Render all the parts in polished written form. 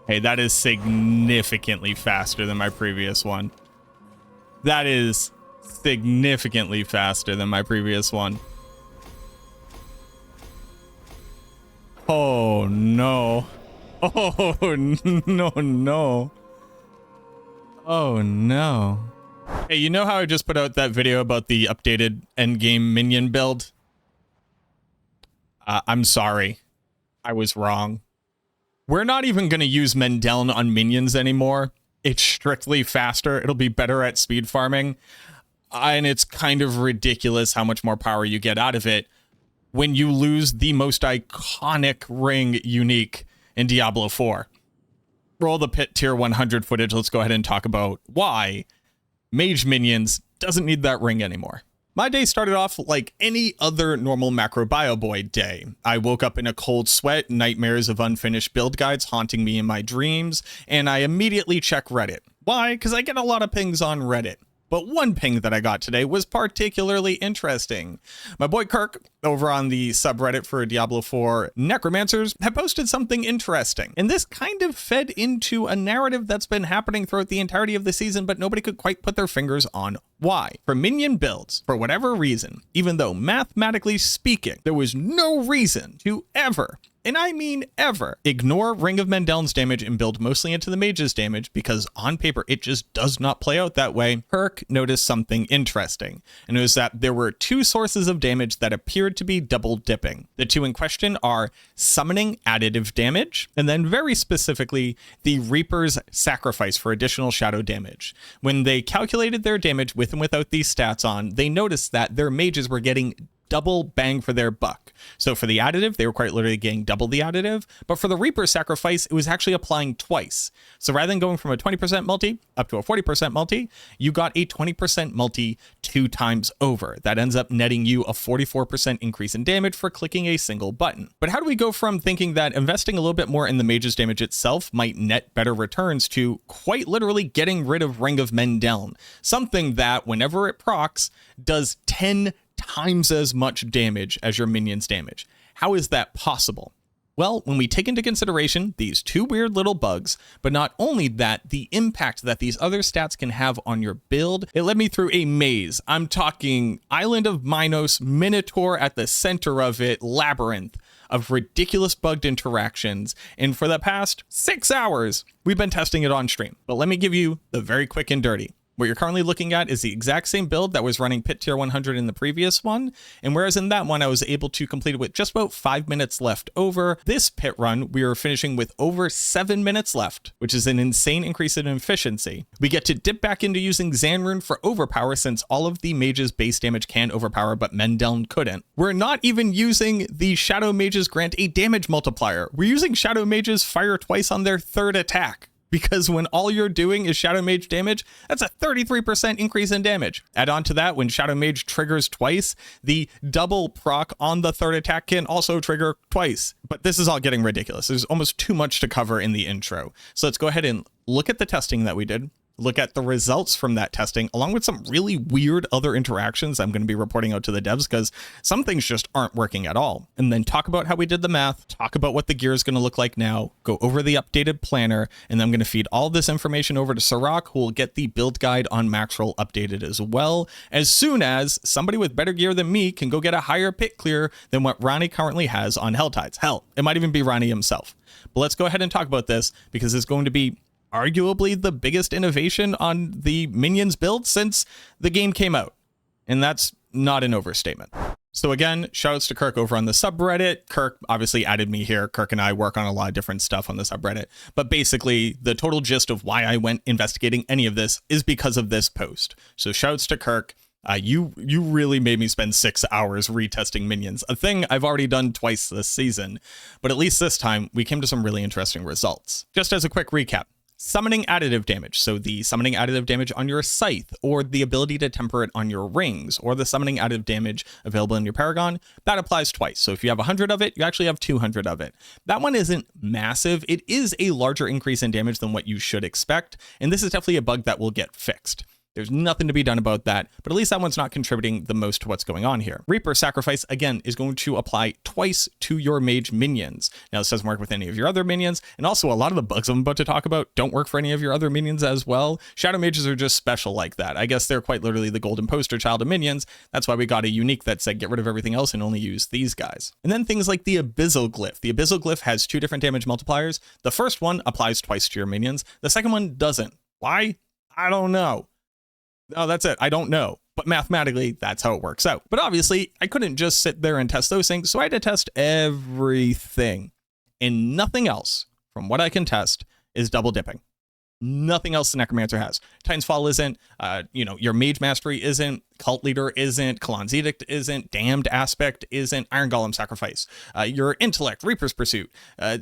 Hey, that is significantly faster than my previous one. That is significantly faster than my previous one. Oh, no. Oh, no, no. Oh, no. Hey, you know how I just put out that video about the updated endgame minion build? I'm sorry. I was wrong. We're not even going to use Mendeln on minions anymore. It's strictly faster. It'll be better at speed farming. And it's kind of ridiculous how much more power you get out of it when you lose the most iconic ring unique in Diablo 4. Roll the pit tier 100 footage. Let's go ahead and talk about why Mage Minions doesn't need that ring anymore. My day started off like any other normal MacroBioBoi day. I woke up in a cold sweat, nightmares of unfinished build guides haunting me in my dreams, and I immediately check Reddit. Why? Because I get a lot of pings on Reddit. But one ping that I got today was particularly interesting. My boy Kirk, over on the subreddit for Diablo 4 Necromancers, had posted something interesting. And this kind of fed into a narrative that's been happening throughout the entirety of the season, but nobody could quite put their fingers on why. For minion builds, for whatever reason, even though mathematically speaking, there was no reason to ever, and I mean ever, ignore Ring of Mendeln's damage and build mostly into the mage's damage, because on paper it just does not play out that way. Kirk noticed something interesting, and it was that there were two sources of damage that appeared to be double dipping. The two in question are summoning additive damage, and then very specifically, the Reaper's sacrifice for additional shadow damage. When they calculated their damage with and without these stats on, they noticed that their mages were getting double bang for their buck. So for the additive, they were quite literally getting double the additive, but for the Reaper sacrifice, it was actually applying twice. So rather than going from a 20% multi up to a 40% multi, you got a 20% multi 2 times over. That ends up netting you a 44% increase in damage for clicking a single button. But how do we go from thinking that investing a little bit more in the mage's damage itself might net better returns to quite literally getting rid of Ring of Mendeln, something that whenever it procs does 10 times as much damage as your minion's damage? How is that possible? Well, when we take into consideration these two weird little bugs, but not only that, the impact that these other stats can have on your build, it led me through a maze. I'm talking Island of Minos, Minotaur at the center of it, labyrinth of ridiculous bugged interactions, and for the past 6 hours, we've been testing it on stream. But let me give you the very quick and dirty. What you're currently looking at is the exact same build that was running pit tier 100 in the previous one, and whereas in that one I was able to complete it with just about 5 minutes left over, this pit run we are finishing with over 7 minutes left, which is an insane increase in efficiency. We get to dip back into using Zanrune for overpower since all of the mage's base damage can overpower, but Mendeln couldn't. We're not even using the Shadow Mages grant a damage multiplier. We're using Shadow Mages fire twice on their third attack. Because when all you're doing is Shadow Mage damage, that's a 33% increase in damage. Add on to that, when Shadow Mage triggers twice, the double proc on the third attack can also trigger twice. But this is all getting ridiculous. There's almost too much to cover in the intro. So let's go ahead and look at the testing that we did. Look at the results from that testing, along with some really weird other interactions I'm going to be reporting out to the devs because some things just aren't working at all. And then talk about how we did the math, talk about what the gear is going to look like now, go over the updated planner, and then I'm going to feed all this information over to Sirach, who will get the build guide on Maxroll updated as well, as soon as somebody with better gear than me can go get a higher pit clear than what Ronnie currently has on Helltides. Hell, it might even be Ronnie himself. But let's go ahead and talk about this because it's going to be arguably the biggest innovation on the Minions build since the game came out. And that's not an overstatement. So again, shoutouts to Kirk over on the subreddit. Kirk obviously added me here. Kirk and I work on a lot of different stuff on the subreddit. But basically, the total gist of why I went investigating any of this is because of this post. So shoutouts to Kirk. You really made me spend 6 hours retesting minions, a thing I've already done twice this season. But at least this time, we came to some really interesting results. Just as a quick recap. Summoning additive damage, so the summoning additive damage on your scythe, or the ability to temper it on your rings, or the summoning additive damage available in your paragon, that applies twice. So if you have 100 of it, you actually have 200 of it. That one isn't massive. It is a larger increase in damage than what you should expect, and this is definitely a bug that will get fixed. There's nothing to be done about that, but at least that one's not contributing the most to what's going on here. Reaper Sacrifice, again, is going to apply twice to your mage minions. Now, this doesn't work with any of your other minions, and also a lot of the bugs I'm about to talk about don't work for any of your other minions as well. Shadow mages are just special like that. I guess they're quite literally the golden poster child of minions. That's why we got a unique that said get rid of everything else and only use these guys. And then things like the Abyssal Glyph. The Abyssal Glyph has 2 different damage multipliers. The first one applies twice to your minions. The second one doesn't. Why? I don't know. Oh, that's it. I don't know. But mathematically, that's how it works out. But obviously, I couldn't just sit there and test those things, so I had to test everything. And nothing else, from what I can test, is double dipping. Nothing else the Necromancer has. Titan's Fall isn't, your Mage Mastery isn't, Cult Leader isn't, Kalan's Edict isn't, Damned Aspect isn't, Iron Golem Sacrifice, your Intellect, Reaper's Pursuit,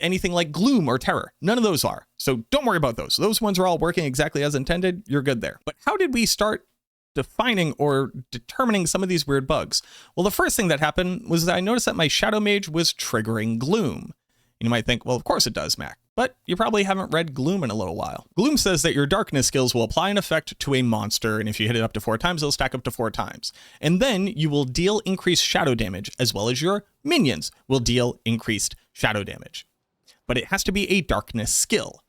anything like Gloom or Terror. None of those are. So don't worry about those. Those ones are all working exactly as intended. You're good there. But how did we start defining or determining some of these weird bugs? Well, the first thing that happened was that I noticed that my Shadow Mage was triggering Gloom. You might think, well, of course it does, Mac. But you probably haven't read Gloom in a little while. Gloom says that your darkness skills will apply an effect to a monster, and if you hit it up to 4 times, it'll stack up to 4 times. And then you will deal increased shadow damage, as well as your minions will deal increased shadow damage. But it has to be a darkness skill.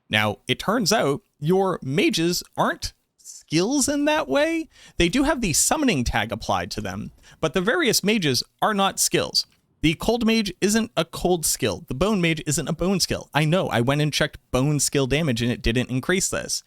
Now, it turns out your mages aren't skills in that way. They do have the summoning tag applied to them, but the various mages are not skills. The Cold Mage isn't a cold skill. The Bone Mage isn't a bone skill. I know, I went and checked bone skill damage and it didn't increase this.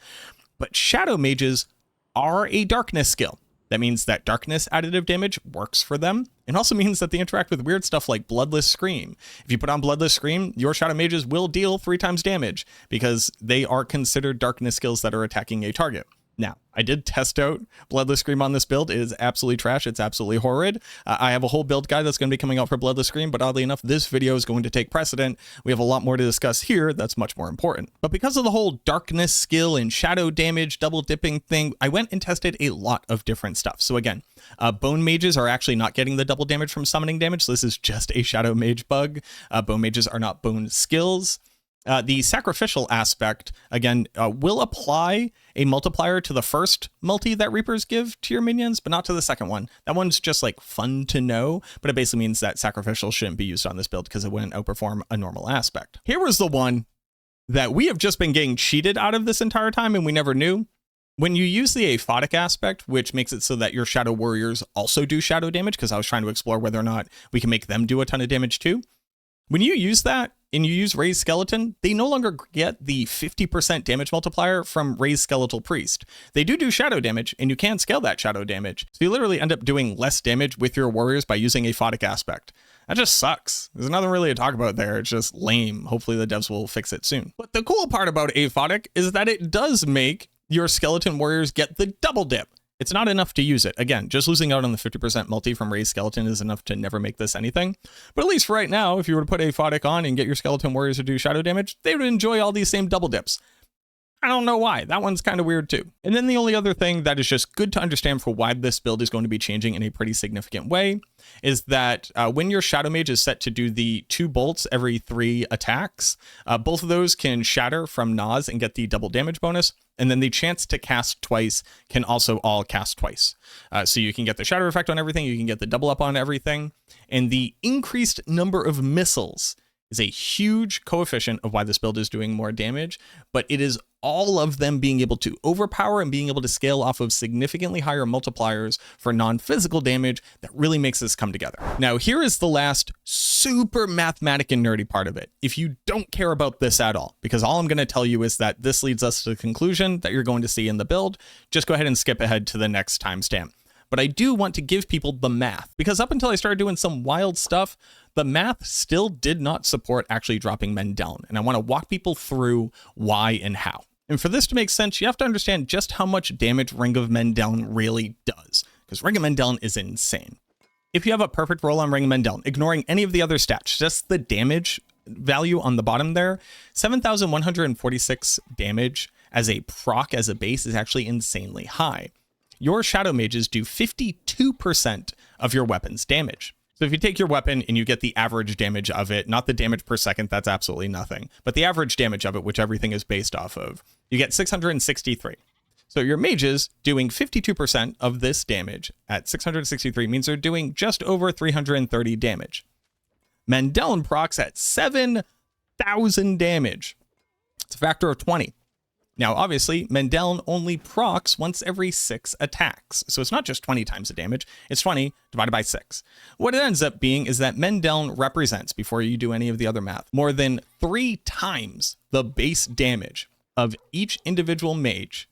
But Shadow Mages are a darkness skill. That means that darkness additive damage works for them. It also means that they interact with weird stuff like Bloodless Scream. If you put on Bloodless Scream, your Shadow Mages will deal 3 times damage because they are considered darkness skills that are attacking a target. Now, I did test out Bloodless Scream on this build. It is absolutely trash. It's absolutely horrid. I have a whole build guide that's going to be coming out for Bloodless Scream, but oddly enough, this video is going to take precedent. We have a lot more to discuss here that's much more important. But because of the whole darkness skill and shadow damage, double dipping thing, I went and tested a lot of different stuff. So again, Bone Mages are actually not getting the double damage from summoning damage. So this is just a Shadow Mage bug. Bone Mages are not bone skills. The sacrificial aspect, again, will apply a multiplier to the first multi that Reapers give to your minions, but not to the second one. That one's just like fun to know, but it basically means that sacrificial shouldn't be used on this build because it wouldn't outperform a normal aspect. Here was the one that we have just been getting cheated out of this entire time and we never knew. When you use the aphotic aspect, which makes it so that your Shadow Warriors also do shadow damage, because I was trying to explore whether or not we can make them do a ton of damage too. When you use that and you use Raised Skeleton, they no longer get the 50% damage multiplier from Raised Skeletal Priest. They do shadow damage, and you can scale that shadow damage. So you literally end up doing less damage with your warriors by using aphotic aspect. That just sucks. There's nothing really to talk about there. It's just lame. Hopefully the devs will fix it soon. But the cool part about aphotic is that it does make your skeleton warriors get the double dip. It's not enough to use it. Again, just losing out on the 50% multi from Raised Skeleton is enough to never make this anything. But at least for right now, if you were to put aphotic on and get your skeleton warriors to do shadow damage, they would enjoy all these same double dips. I don't know why. That one's kind of weird too. And then the only other thing that is just good to understand for why this build is going to be changing in a pretty significant way is that when your Shadow Mage is set to do the 2 bolts every 3 attacks, both of those can shatter from Nas and get the double damage bonus. And then the chance to cast twice can also all cast twice. So you can get the shatter effect on everything. You can get the double up on everything. And the increased number of missiles is a huge coefficient of why this build is doing more damage, but it is all of them being able to overpower and being able to scale off of significantly higher multipliers for non-physical damage that really makes this come together. Now, here is the last super mathematic and nerdy part of it. If you don't care about this at all, because all I'm going to tell you is that this leads us to the conclusion that you're going to see in the build, just go ahead and skip ahead to the next timestamp. But I do want to give people the math, because up until I started doing some wild stuff, the math still did not support actually dropping men down. And I want to walk people through why and how. And for this to make sense, you have to understand just how much damage Ring of Men Down really does, because Ring of Men Down is insane. If you have a perfect roll on Ring of Men Down, ignoring any of the other stats, just the damage value on the bottom there, 7,146 damage as a proc, as a base, is actually insanely high. Your Shadow Mages do 52% of your weapon's damage. So if you take your weapon and you get the average damage of it, not the damage per second, that's absolutely nothing, but the average damage of it, which everything is based off of, you get 663. So your mages doing 52% of this damage at 663 means they're doing just over 330 damage. Mendeln procs at 7,000 damage. It's a factor of 20. Now, obviously, Mendeln only procs once every 6 attacks. So it's not just 20 times the damage, it's 20 divided by 6. What it ends up being is that Mendeln represents, before you do any of the other math, more than 3 times the base damage of each individual mage.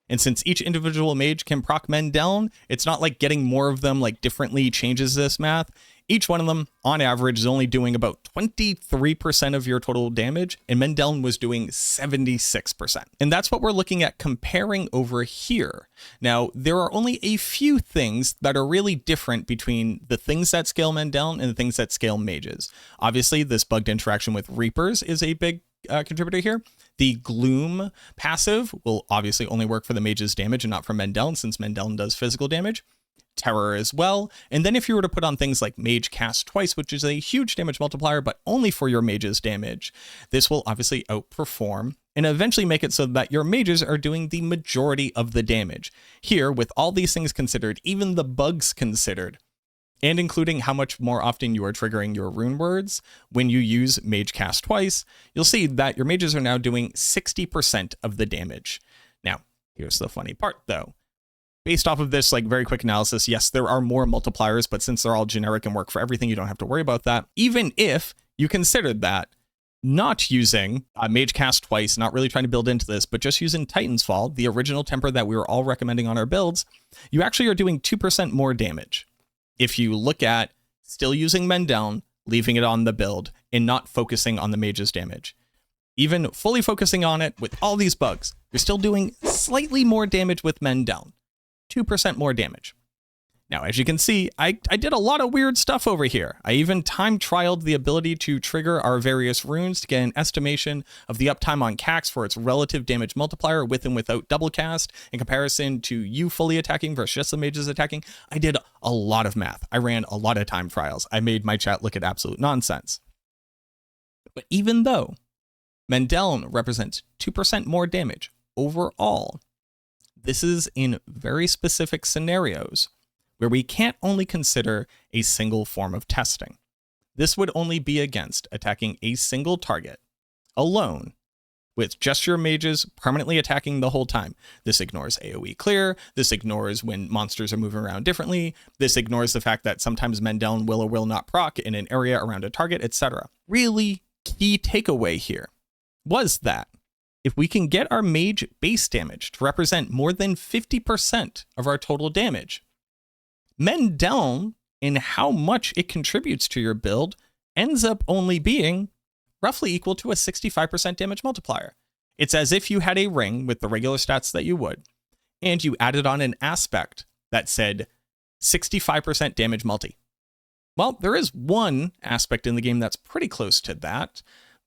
And since each individual mage can proc Mendeln, it's not like getting more of them like differently changes this math. Each one of them, on average, is only doing about 23% of your total damage, and Mendeln was doing 76%. And that's what we're looking at comparing over here. Now, there are only a few things that are really different between the things that scale Mendeln and the things that scale mages. Obviously, this bugged interaction with Reapers is a big contributor here. The Gloom passive will obviously only work for the mage's damage and not for Mendeln, since Mendeln does physical damage. Terror as well. And then if you were to put on things like Mage Cast Twice, which is a huge damage multiplier, but only for your mage's damage, this will obviously outperform and eventually make it so that your mages are doing the majority of the damage. Here, with all these things considered, even the bugs considered, and including how much more often you are triggering your rune words when you use Mage Cast Twice, you'll see that your mages are now doing 60% of the damage. Now, here's the funny part though. Based off of this like very quick analysis, yes, there are more multipliers, but since they're all generic and work for everything, you don't have to worry about that. Even if you considered that, not using Mage Cast Twice, not really trying to build into this, but just using Titan's Fall, the original temper that we were all recommending on our builds, you actually are doing 2% more damage. If you look at still using Mendeln, leaving it on the build, and not focusing on the mage's damage. Even fully focusing on it with all these bugs, you're still doing slightly more damage with Mendeln. 2% more damage. Now, as you can see, I did a lot of weird stuff over here. I even time trialed the ability to trigger our various runes to get an estimation of the uptime on Cax for its relative damage multiplier with and without double cast in comparison to you fully attacking versus just the mages attacking. I did a lot of math. I ran a lot of time trials. I made my chat look at absolute nonsense. But even though Mendeln represents 2% more damage overall, this is in very specific scenarios where we can't only consider a single form of testing. This would only be against attacking a single target alone with just your mages permanently attacking the whole time. This ignores AoE clear. This ignores when monsters are moving around differently. This ignores the fact that sometimes Mendeln will or will not proc in an area around a target, etc. Really key takeaway here was that if we can get our mage base damage to represent more than 50% of our total damage, Mendeln and how much it contributes to your build ends up only being roughly equal to a 65% damage multiplier. It's as if you had a ring with the regular stats that you would, and you added on an aspect that said 65% damage multi. Well, there is one aspect in the game that's pretty close to that,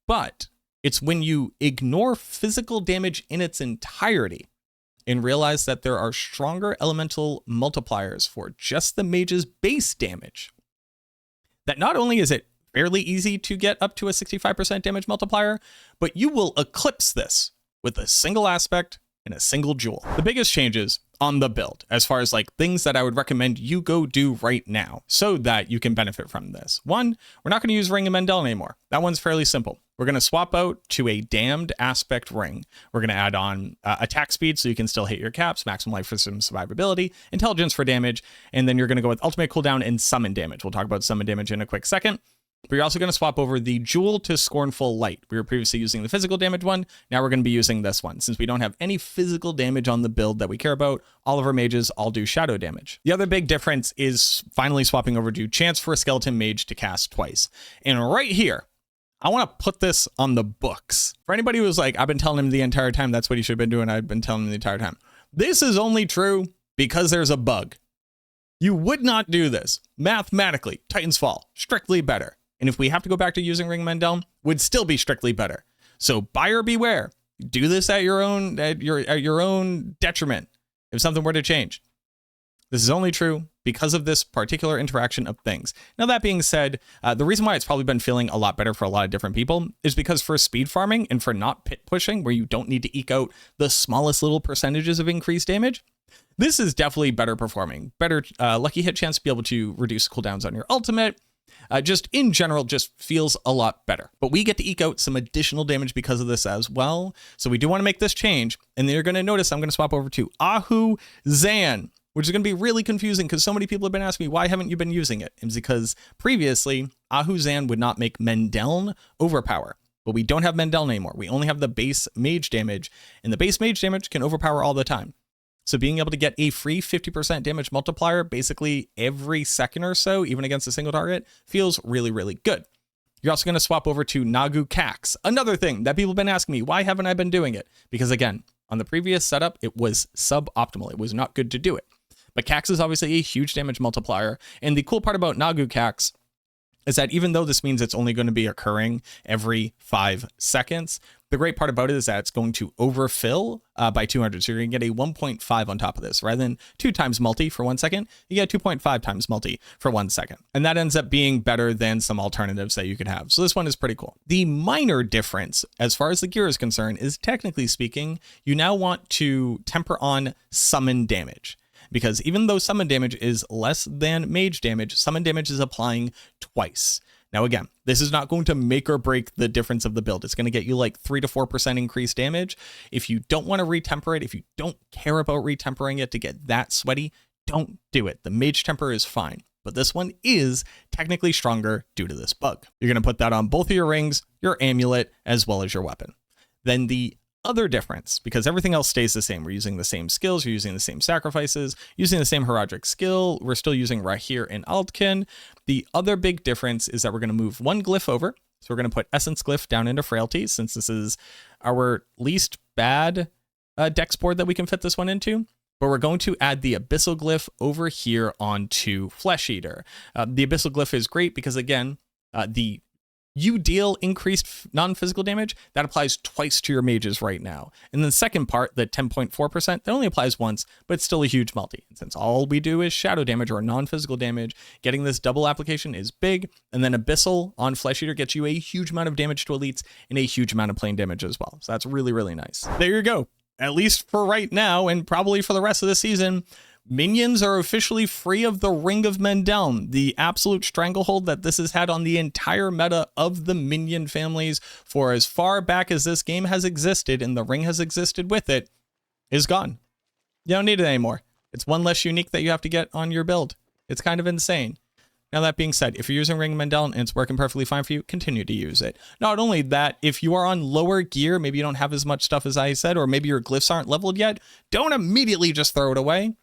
but it's when you ignore physical damage in its entirety and realize that there are stronger elemental multipliers for just the mage's base damage, that not only is it fairly easy to get up to a 65% damage multiplier, but you will eclipse this with a single aspect and a single jewel. The biggest changes on the build, as far as like things that I would recommend you go do right now so that you can benefit from this. One, we're not going to use Ring of Mendeln anymore. That one's fairly simple. We're going to swap out to a damned aspect ring. We're going to add on attack speed so you can still hit your caps, maximum life for some survivability, intelligence for damage, and then you're going to go with ultimate cooldown and summon damage. We'll talk about summon damage in a quick second. But you're also going to swap over the Jewel to Scornful Light. We were previously using the physical damage one. Now we're going to be using this one. Since we don't have any physical damage on the build that we care about, all of our mages all do shadow damage. The other big difference is finally swapping over to Chance for a Skeleton Mage to cast twice. And right here, I want to put this on the books. For anybody who was like, I've been telling him the entire time that's what he should have been doing, I've been telling him the entire time. This is only true because there's a bug. You would not do this. Mathematically, Titan's Fall, strictly better. And if we have to go back to using Ring Mendeln, would still be strictly better. So buyer beware. Do this at your own detriment if something were to change. This is only true because of this particular interaction of things. Now, that being said, the reason why it's probably been feeling a lot better for a lot of different people is because for speed farming and for not pit pushing, where you don't need to eke out the smallest little percentages of increased damage, this is definitely better performing. Better lucky hit chance to be able to reduce cooldowns on your ultimate. Just in general, just feels a lot better. But we get to eke out some additional damage because of this as well. So we do want to make this change. And then you're going to notice I'm going to swap over to Ahu Zan, which is going to be really confusing because so many people have been asking me, why haven't you been using it? It's because previously, Ahu Zan would not make Mendeln overpower. But we don't have Mendeln anymore. We only have the base mage damage. And the base mage damage can overpower all the time. So being able to get a free 50% damage multiplier basically every second or so, even against a single target, feels really, really good. You're also going to swap over to Nagu Cax. Another thing that people have been asking me, why haven't I been doing it? Because again, on the previous setup, it was suboptimal. It was not good to do it. But Cax is obviously a huge damage multiplier. And the cool part about Nagu Cax is that even though this means it's only going to be occurring every 5 seconds, the great part about it is that it's going to overfill by 200. So you're going to get a 1.5 on top of this. Rather than 2 times multi for 1 second, you get 2.5 times multi for 1 second. And that ends up being better than some alternatives that you could have. So this one is pretty cool. The minor difference, as far as the gear is concerned, is technically speaking, you now want to temper on summon damage. Because even though summon damage is less than mage damage, summon damage is applying twice. Now, again, this is not going to make or break the difference of the build. It's going to get you like 3 to 4% increased damage. If you don't want to retemper it, if you don't care about retempering it to get that sweaty, don't do it. The mage temper is fine. But this one is technically stronger due to this bug. You're going to put that on both of your rings, your amulet, as well as your weapon. Then the other difference, because everything else stays the same. We're using the same skills, we're using the same sacrifices, using the same heraldic skill, we're still using Rahir and Altkin. The other big difference is that we're going to move one glyph over. So we're going to put Essence Glyph down into Frailty, since this is our least bad dex board that we can fit this one into. But we're going to add the Abyssal Glyph over here onto Flesh Eater. The Abyssal Glyph is great because, again, you deal increased non-physical damage, that applies twice to your mages right now. And then the second part, the 10.4%, that only applies once, but it's still a huge multi. And since all we do is shadow damage or non-physical damage, getting this double application is big. And then Abyssal on Flesh Eater gets you a huge amount of damage to elites and a huge amount of plane damage as well. So that's really, really nice. There you go. At least for right now, and probably for the rest of the season, Minions are officially free of the Ring of Mendeln, the absolute stranglehold that this has had on the entire meta of the Minion families for as far back as this game has existed and the ring has existed with it, is gone. You don't need it anymore. It's one less unique that you have to get on your build. It's kind of insane. Now, that being said, if you're using Ring of Mendeln and it's working perfectly fine for you, continue to use it. Not only that, if you are on lower gear, maybe you don't have as much stuff as I said, or maybe your glyphs aren't leveled yet, don't immediately just throw it away.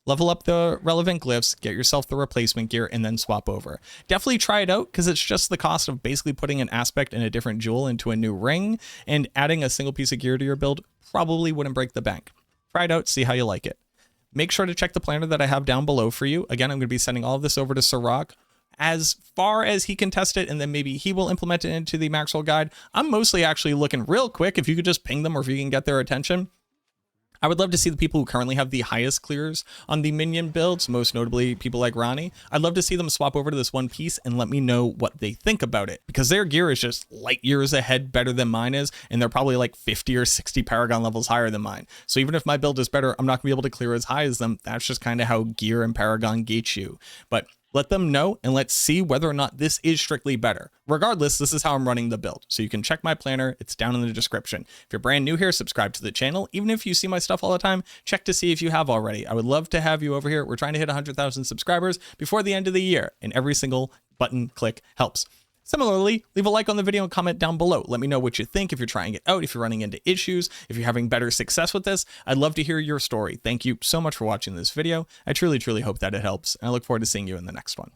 Level up the relevant glyphs, get yourself the replacement gear, and then swap over. Definitely try it out, because it's just the cost of basically putting an aspect and a different jewel into a new ring, and adding a single piece of gear to your build probably wouldn't break the bank. Try it out, see how you like it. Make sure to check the planner that I have down below for you. Again, I'm going to be sending all of this over to Sirach as far as he can test it, and then maybe he will implement it into the Maxwell guide. I'm mostly actually looking real quick if you could just ping them or if you can get their attention. I would love to see the people who currently have the highest clears on the Minion builds, most notably people like Ronnie. I'd love to see them swap over to this one piece and let me know what they think about it, because their gear is just light years ahead better than mine is, and they're probably like 50 or 60 Paragon levels higher than mine. So even if my build is better, I'm not gonna be able to clear as high as them. That's just kind of how gear and Paragon gate you. But let them know, and let's see whether or not this is strictly better. Regardless, this is how I'm running the build. So you can check my planner. It's down in the description. If you're brand new here, subscribe to the channel. Even if you see my stuff all the time, check to see if you have already. I would love to have you over here. We're trying to hit 100,000 subscribers before the end of the year, and every single button click helps. Similarly, leave a like on the video and comment down below. Let me know what you think, if you're trying it out, if you're running into issues, if you're having better success with this. I'd love to hear your story. Thank you so much for watching this video. I truly, truly hope that it helps, and I look forward to seeing you in the next one.